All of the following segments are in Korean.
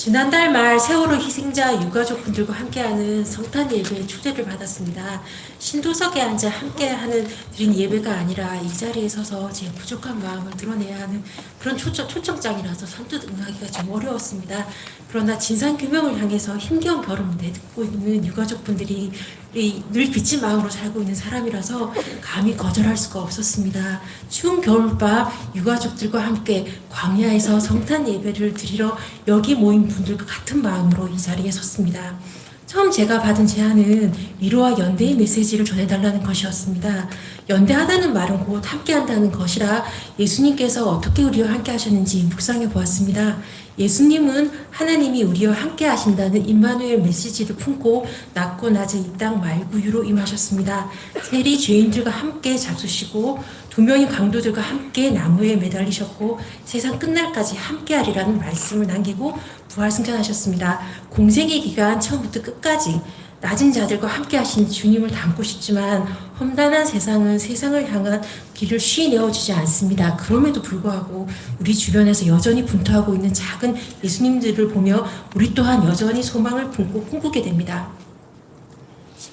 지난달 말 세월호 희생자 유가족분들과 함께하는 성탄 예배에 초대를 받았습니다. 신도석에 앉아 함께하는 드린 예배가 아니라 이 자리에 서서 제 부족한 마음을 드러내야 하는 그런 초청장이라서 선뜻 응하기가 좀 어려웠습니다. 그러나 진상규명을 향해서 힘겨운 걸음을 내딛고 있는 유가족분들이 늘 빚진 마음으로 살고 있는 사람이라서 감히 거절할 수가 없었습니다. 추운 겨울밤 유가족들과 함께 광야에서 성탄 예배를 드리러 여기 모인 분들과 같은 마음으로 이 자리에 섰습니다. 처음 제가 받은 제안은 위로와 연대의 메시지를 전해달라는 것이었습니다. 연대하다는 말은 곧 함께한다는 것이라 예수님께서 어떻게 우리와 함께 하셨는지 묵상해 보았습니다. 예수님은 하나님이 우리와 함께 하신다는 임마누엘 메시지를 품고 낮고 낮은 이 땅 말구유로 임하셨습니다. 세리 죄인들과 함께 잡수시고 두 명의 강도들과 함께 나무에 매달리셨고 세상 끝날까지 함께하리라는 말씀을 남기고 부활승천하셨습니다. 공생의 기간 처음부터 끝까지 낮은 자들과 함께 하신 주님을 닮고 싶지만 험난한 세상은 세상을 향한 길을 쉬이 내어주지 않습니다. 그럼에도 불구하고 우리 주변에서 여전히 분투하고 있는 작은 예수님들을 보며 우리 또한 여전히 소망을 품고 꿈꾸게 됩니다.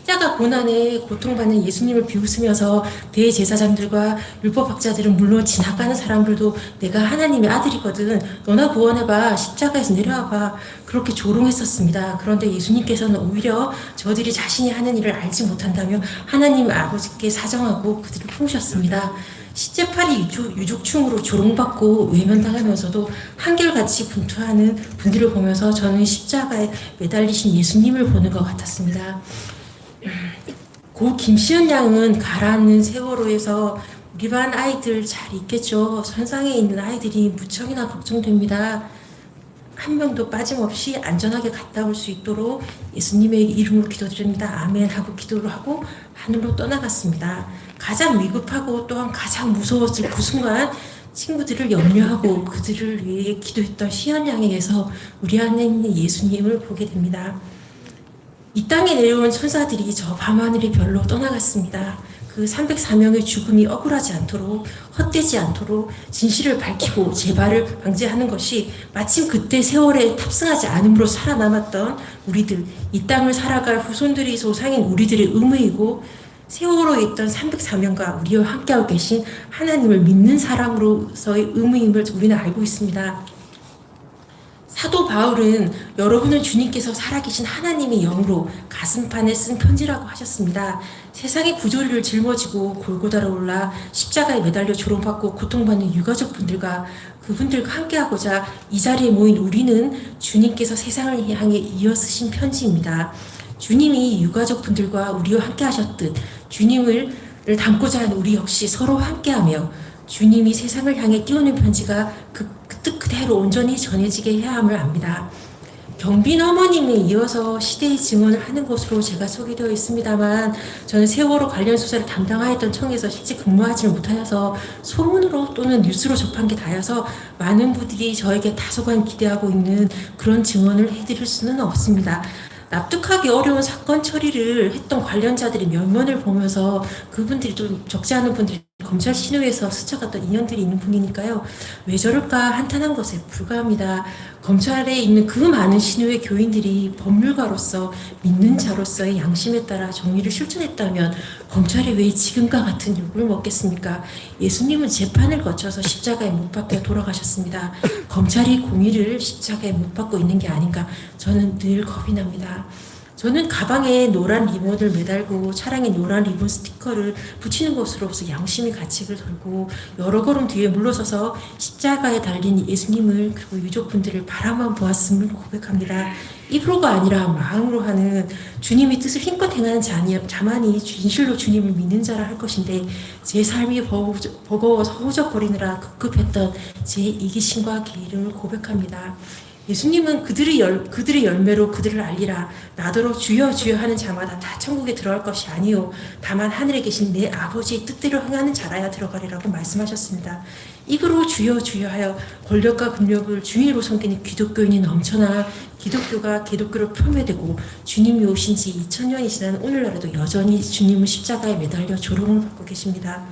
십자가 고난에 고통받는 예수님을 비웃으면서 대제사장들과 율법학자들은 물론 지나가는 사람들도 내가 하나님의 아들이거든 너나 구원해봐 십자가에서 내려와봐 그렇게 조롱했었습니다. 그런데 예수님께서는 오히려 저들이 자신이 하는 일을 알지 못한다며 하나님 아버지께 사정하고 그들을 품으셨습니다. 시체팔이 유족충으로 조롱받고 외면당하면서도 한결같이 분투하는 분들을 보면서 저는 십자가에 매달리신 예수님을 보는 것 같았습니다. 고 김시은 양은 가라앉는 세월호에서 우리 반 아이들 잘 있겠죠. 선상에 있는 아이들이 무척이나 걱정됩니다. 한 명도 빠짐없이 안전하게 갔다 올 수 있도록 예수님의 이름으로 기도드립니다. 아멘 하고 기도를 하고 하늘로 떠나갔습니다. 가장 위급하고 또한 가장 무서웠을 그 순간 친구들을 염려하고 그들을 위해 기도했던 시은 양에게서 우리 안에 있는 예수님을 보게 됩니다. 이 땅에 내려온 천사들이 저 밤하늘의 별로 떠나갔습니다. 그 304명의 죽음이 억울하지 않도록 헛되지 않도록 진실을 밝히고 재발을 방지하는 것이 마침 그때 세월에 탑승하지 않음으로 살아남았던 우리들 이 땅을 살아갈 후손들이 소상인 우리들의 의무이고 세월호에 있던 304명과 우리와 함께하고 계신 하나님을 믿는 사람으로서의 의무임을 우리는 알고 있습니다. 사도 바울은 여러분은 주님께서 살아계신 하나님의 영으로 가슴판에 쓴 편지라고 하셨습니다. 세상의 구조리를 짊어지고 골고다로 올라 십자가에 매달려 조롱받고 고통받는 유가족분들과 그분들과 함께하고자 이 자리에 모인 우리는 주님께서 세상을 향해 이어 쓰신 편지입니다. 주님이 유가족분들과 우리와 함께 하셨듯 주님을 닮고자 하는 우리 역시 서로 함께하며 주님이 세상을 향해 띄우는 편지가 그 뜻 그대로 온전히 전해지게 해야 함을 압니다. 경빈 어머님에 이어서 시대의 증언을 하는 것으로 제가 소개되어 있습니다만 저는 세월호 관련 수사를 담당하였던 청에서 실제 근무하지 못하여서 소문으로 또는 뉴스로 접한 게 다여서 많은 분들이 저에게 다소간 기대하고 있는 그런 증언을 해드릴 수는 없습니다. 납득하기 어려운 사건 처리를 했던 관련자들의 면면을 보면서 그분들이 좀 적지 않은 분들이 검찰 신호에서 스쳐갔던 인연들이 있는 분이니까요. 왜 저럴까 한탄한 것에 불과합니다. 검찰에 있는 그 많은 신호의 교인들이 법률가로서 믿는 자로서의 양심에 따라 정의를 실천했다면 검찰이 왜 지금과 같은 욕을 먹겠습니까? 예수님은 재판을 거쳐서 십자가에 못 박혀 돌아가셨습니다. 검찰이 공의를 십자가에 못 박고 있는 게 아닌가 저는 늘 겁이 납니다. 저는 가방에 노란 리본을 매달고 차량에 노란 리본 스티커를 붙이는 것으로서 양심의 가책을 걸고 여러 걸음 뒤에 물러서서 십자가에 달린 예수님을 그리고 유족분들을 바라만 보았음을 고백합니다. 입으로가 아니라 마음으로 하는 주님의 뜻을 힘껏 행하는 자만이 진실로 주님을 믿는 자라 할 것인데 제 삶이 버거워서 허우적거리느라 급급했던 제 이기심과 게으름을 고백합니다. 예수님은 그들의 열매로 그들을 알리라. 나더러 주여 주여 하는 자마다 다 천국에 들어갈 것이 아니요 다만 하늘에 계신 내 아버지의 뜻대로 행하는 자라야 들어가리라고 말씀하셨습니다. 입으로 주여 주여 하여 권력과 금력을 주인으로 섬기는 기독교인이 넘쳐나 기독교가 기독교로 폄훼되고 주님이 오신 지 2000년이 지난 오늘날에도 여전히 주님은 십자가에 매달려 조롱을 받고 계십니다.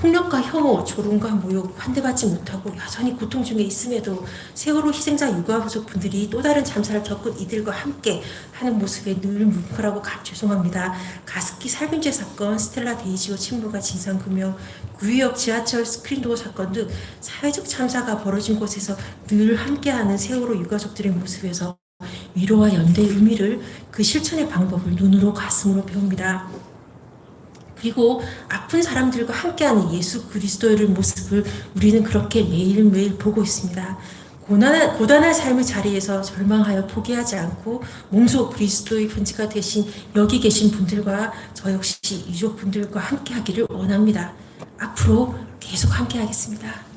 폭력과 혐오, 조롱과 모욕, 환대받지 못하고 여전히 고통 중에 있음에도 세월호 희생자 유가부족 분들이 또 다른 참사를 겪은 이들과 함께 하는 모습에 늘 뭉클하고 죄송합니다. 가습기 살균제 사건, 스텔라 데이지호 침몰과 진상규명, 구의역 지하철 스크린도어 사건 등 사회적 참사가 벌어진 곳에서 늘 함께하는 세월호 유가족들의 모습에서 위로와 연대의 의미를, 그 실천의 방법을 눈으로 가슴으로 배웁니다. 그리고 아픈 사람들과 함께하는 예수 그리스도의 모습을 우리는 그렇게 매일매일 보고 있습니다. 고단한 삶의 자리에서 절망하여 포기하지 않고 몸소 그리스도의 편지가 되신 여기 계신 분들과 저 역시 유족분들과 함께하기를 원합니다. 앞으로 계속 함께하겠습니다.